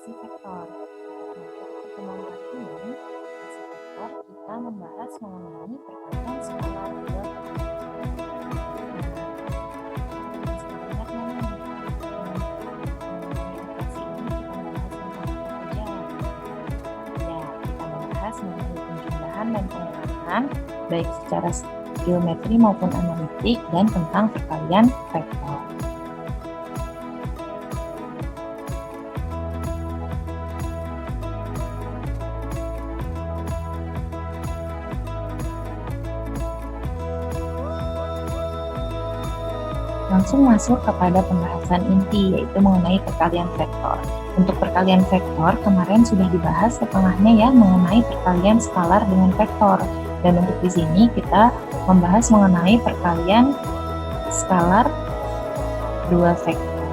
operasi vektor. Nah, pada pertemuan kali ini, operasi vektor kita membahas mengenai perkalian skalar dua vektor. Mengenai penjumlahan dan pengurangan baik secara geometri maupun analitik dan tentang perkalian vektor. Langsung masuk kepada pembahasan inti, yaitu mengenai perkalian vektor. Untuk perkalian vektor, kemarin sudah dibahas setengahnya ya, mengenai perkalian skalar dengan vektor. Dan untuk di sini kita membahas mengenai perkalian skalar dua vektor.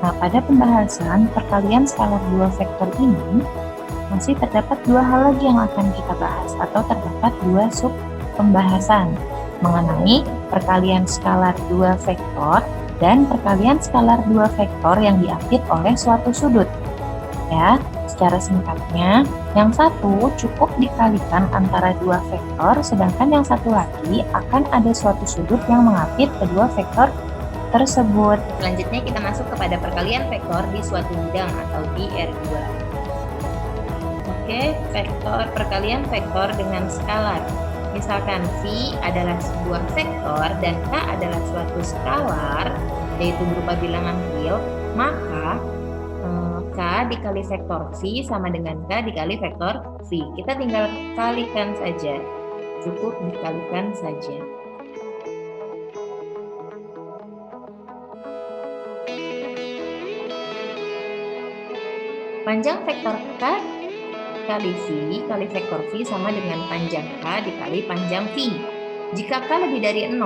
Nah, pada pembahasan perkalian skalar dua vektor ini, masih terdapat dua hal lagi yang akan kita bahas, atau terdapat dua sub pembahasan mengenai perkalian skalar dua vektor dan perkalian skalar dua vektor yang diapit oleh suatu sudut. Ya, secara singkatnya, yang satu cukup dikalikan antara dua vektor, sedangkan yang satu lagi akan ada suatu sudut yang mengapit kedua vektor tersebut. Selanjutnya kita masuk kepada perkalian vektor di suatu bidang atau di R2. Oke, perkalian vektor dengan skalar. Misalkan V adalah sebuah vektor dan K adalah suatu skalar, yaitu berupa bilangan real, maka K dikali vektor V sama dengan K dikali vektor V. Kita tinggal kalikan saja, cukup dikalikan saja. Panjang vektor K kali V kali vektor V sama dengan panjang K dikali panjang V. Jika K lebih dari 0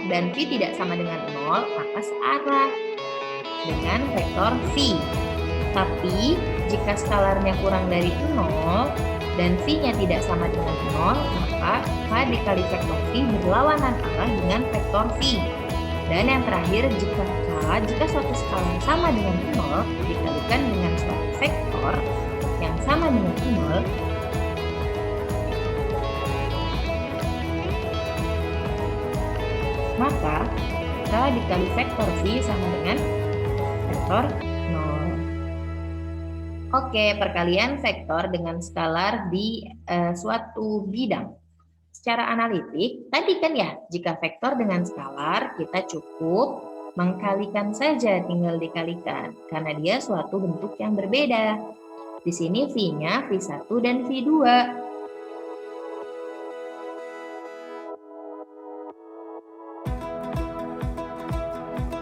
dan V tidak sama dengan 0, maka searah dengan vektor V. Tapi jika skalarnya kurang dari 0 dan V-nya tidak sama dengan 0, maka K dikali vektor V berlawanan arah dengan vektor V. Dan yang terakhir, jika suatu skalar sama dengan 0 dikalikan dengan suatu vektor yang sama dengan 0, maka K dikali vektor V sama dengan vektor 0. Oke, perkalian vektor dengan skalar di suatu bidang. Secara analitik, tadi kan ya, jika vektor dengan skalar, kita cukup mengkalikan saja, tinggal dikalikan, karena dia suatu bentuk yang berbeda. Di sini V-nya V1 dan V2.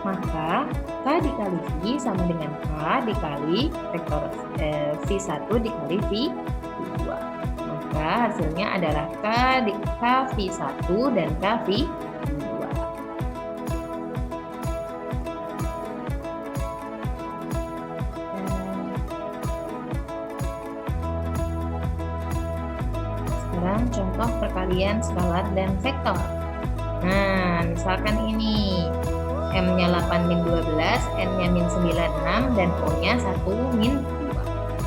Maka K dikali V sama dengan K dikali vektor V1 dikali V2. Maka hasilnya adalah K V1 dan K V2. Sekarang contoh perkalian skalar dan vektor. Nah, misalkan ini M-nya 8 min 12, N-nya min 96, dan O-nya 1 min 2.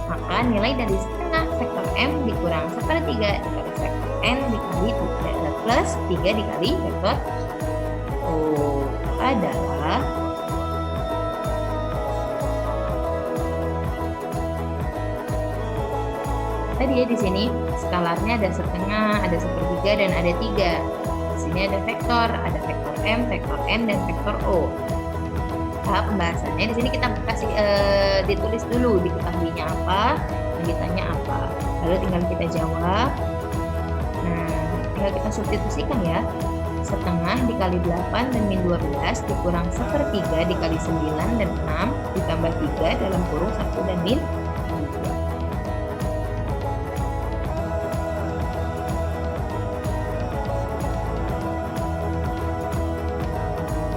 Maka nilai dari setengah vektor M dikurang 1/3 dikali vektor N dikali 3 plus 3 dikali vektor O adalah tadi ya, di sini skalarnya ada setengah, ada 1/3, dan ada 3. Di sini ada vektor M, vektor N, dan vektor O. Tahap pembahasannya di sini kita kasih ditulis dulu diketahuinya apa, ditanya apa. Lalu tinggal kita jawab. Nah, tinggal kita substitusikan ya. Setengah dikali 8 dan min 12 dikurang 1/3 dikali 9 dan 6 ditambah 3 dalam kurung 1 dan min 2.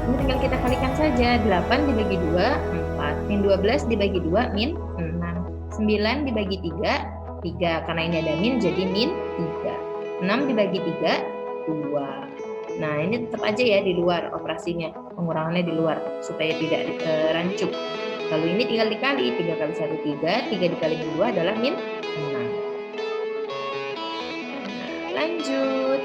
Ini tinggal kita kalikan saja. 8 dibagi 2, 4. Min 12 dibagi 2, min 6. 9 dibagi 3, 3. Karena ini ada min, jadi min 3. 6 dibagi 3, 2. Nah, ini tetap aja ya di luar operasinya. Pengurangannya di luar, supaya tidak rancu. Lalu ini tinggal dikali, 3 kali 1 3, 3 dikali min 2 adalah min 6. Lanjut.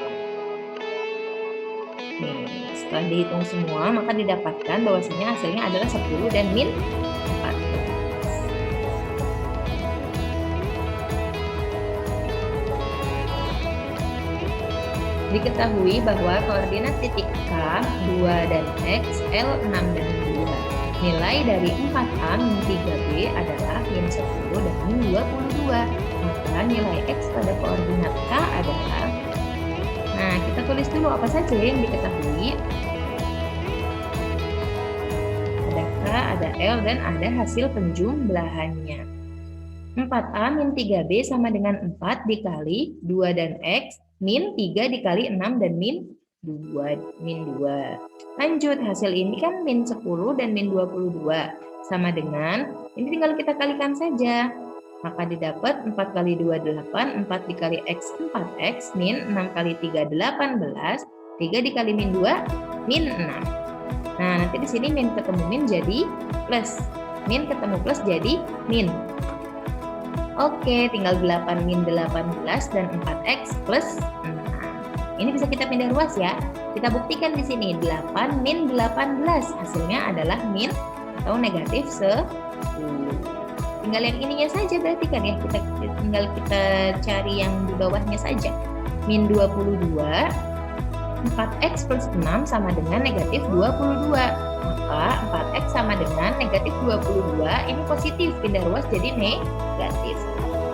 Nih, setelah dihitung semua, maka didapatkan bahwasanya hasilnya adalah 10 dan min 14. Diketahui bahwa koordinat titik K, 2 dan X, L, 6 dan 2. Nilai dari 4A min 3B adalah min 10 dan min 22. Maka nilai X pada koordinat K adalah, nah kita tulis dulu apa saja yang diketahui. Ada K, ada L, dan ada hasil penjumlahannya. 4A min 3B sama dengan 4 dikali 2 dan X, min 3 dikali 6 dan min 2. Lanjut, hasil ini kan min 10 dan min 22. Sama dengan, ini tinggal kita kalikan saja. Maka didapat 4 kali 2, 8, 4 dikali X, 4X, min 6 kali 3, 18, 3 dikali min 2, min 6. Nah, nanti di sini min ketemu min jadi plus. Min ketemu plus jadi min. Oke, tinggal 8 min 18 dan 4X plus 6. Ini bisa kita pindah ruas ya. Kita buktikan di sini 8 min 18 hasilnya adalah min atau negatif 10. Tinggal yang ininya saja berarti kan ya. Tinggal kita cari yang di bawahnya saja. Min 22, 4X plus 6 sama dengan negatif 22. Maka 4X sama dengan negatif 22, ini positif, pindah ruas jadi negatif.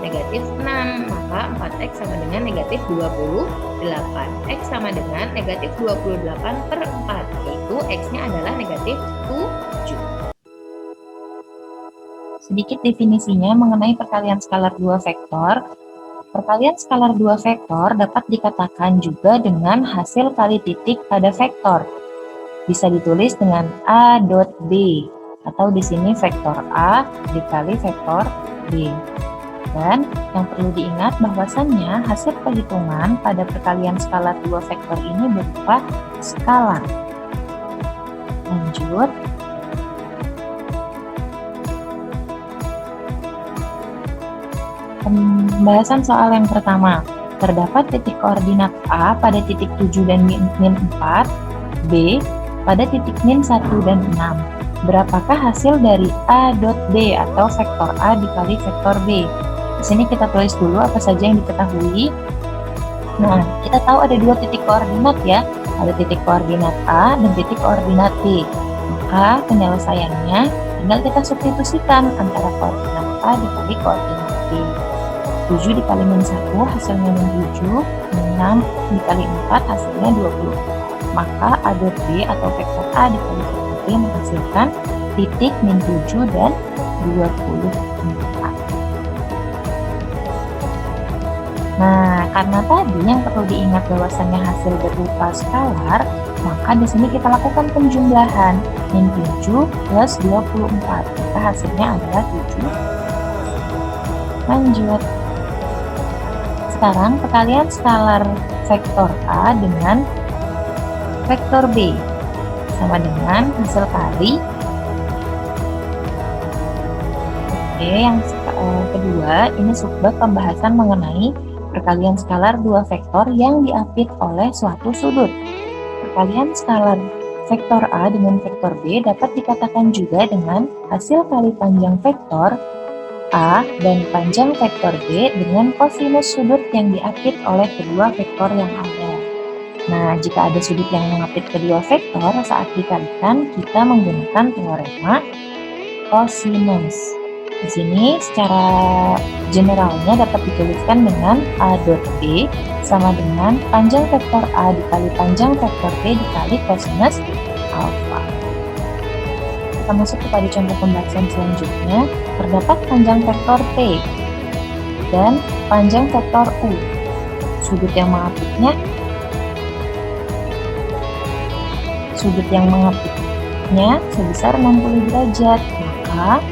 Negatif 6, maka 4X sama dengan negatif 28. X sama dengan negatif 28 per 4, yaitu X-nya adalah negatif 7. Sedikit definisinya mengenai perkalian skalar dua vektor. Perkalian skalar dua vektor dapat dikatakan juga dengan hasil kali titik pada vektor. Bisa ditulis dengan A dot B, atau di sini vektor A dikali vektor B. Dan yang perlu diingat bahwasannya hasil perhitungan pada perkalian skalar dua vektor ini berupa skalar. Lanjut. Pembahasan soal yang pertama. Terdapat titik koordinat A pada titik 7 dan min 4, B pada titik min 1 dan 6. Berapakah hasil dari A dot B atau vektor A dikali vektor B? Di sini kita tulis dulu apa saja yang diketahui. Nah, kita tahu ada dua titik koordinat ya. Ada titik koordinat A dan titik koordinat B. Maka penyelesaiannya tinggal kita substitusikan antara koordinat A dikali koordinat B. 7 dikali min 1 hasilnya min 7, 6 dikali 4 hasilnya 20. Maka A dot B atau vektor A dikali vektor B menghasilkan titik min 7 dan 24. Nah, karena tadi yang perlu diingat bahwasannya hasil berupa skalar, maka di sini kita lakukan penjumlahan min 7 plus 24. Maka hasilnya adalah 7. Lanjut. Sekarang perkalian skalar vektor A dengan vektor B sama dengan hasil kali. Oke, yang kedua ini subbab pembahasan mengenai perkalian skalar dua vektor yang diapit oleh suatu sudut. Perkalian skalar vektor A dengan vektor B dapat dikatakan juga dengan hasil kali panjang vektor A dan panjang vektor B dengan kosinus sudut yang diapit oleh kedua vektor yang ada. Nah, jika ada sudut yang mengapit kedua vektor, saat dikalikan kita menggunakan teorema kosinus. Di sini secara generalnya dapat dituliskan dengan A dot B sama dengan panjang vektor A dikali panjang vektor B dikali kosinus alfa. Kita masuk kepada contoh pembahasan selanjutnya. Terdapat panjang vektor T dan panjang vektor U. Sudut yang mengapitnya sebesar 60 derajat. Maka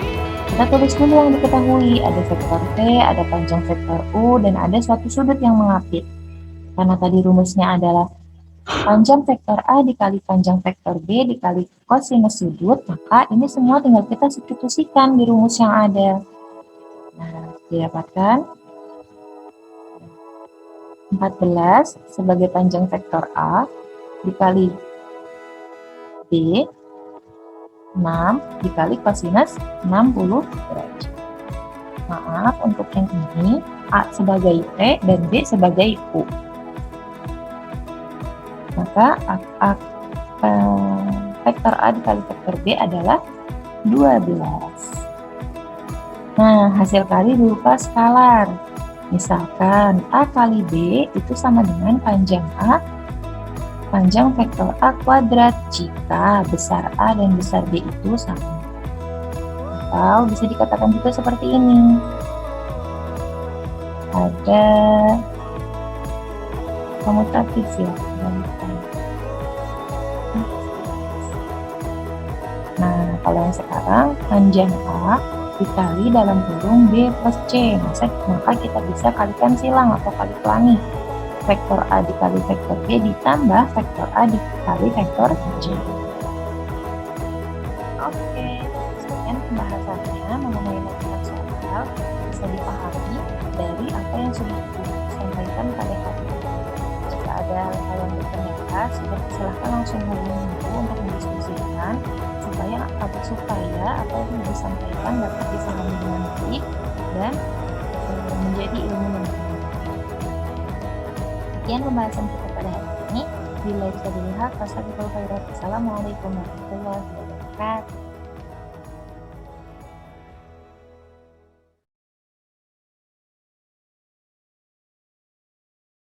kita tulis dulu yang diketahui, ada vektor T, ada panjang vektor U, dan ada suatu sudut yang mengapit. Karena tadi rumusnya adalah panjang vektor A dikali panjang vektor B dikali kosinus sudut, maka ini semua tinggal kita substitusikan di rumus yang ada. Nah, didapatkan 14 sebagai panjang vektor A dikali B, 6 dikali kosinus 60 derajat. Maaf, untuk yang ini A sebagai P dan B sebagai U. Maka vektor A dikali vektor B adalah 12. Nah, hasil kali berupa skalar. Misalkan A kali B itu sama dengan panjang A, panjang vektor A kuadrat jika besar A dan besar B itu sama. Atau bisa dikatakan juga seperti ini. Ada komutatif ya. Nah, kalau yang sekarang panjang A dikali dalam kurung B plus C, maka kita bisa kalikan silang atau kali pelangi. Vektor A dikali vektor B ditambah vektor A dikali vektor C. Oke, sekian pembahasannya mengenai latihan soal bisa dipahami dari apa yang sudah disampaikan pada hari ini. Jika ada hal yang berpendapat, silahkan langsung hubungi ibu untuk mendiskusikan supaya apa yang disampaikan dapat dipahami dengan baik dan menjadi ilmu yang baik. Sekian pembahasan kita pada hari ini. Bila bisa dilihat, wassalamualaikum warahmatullahi wabarakatuh.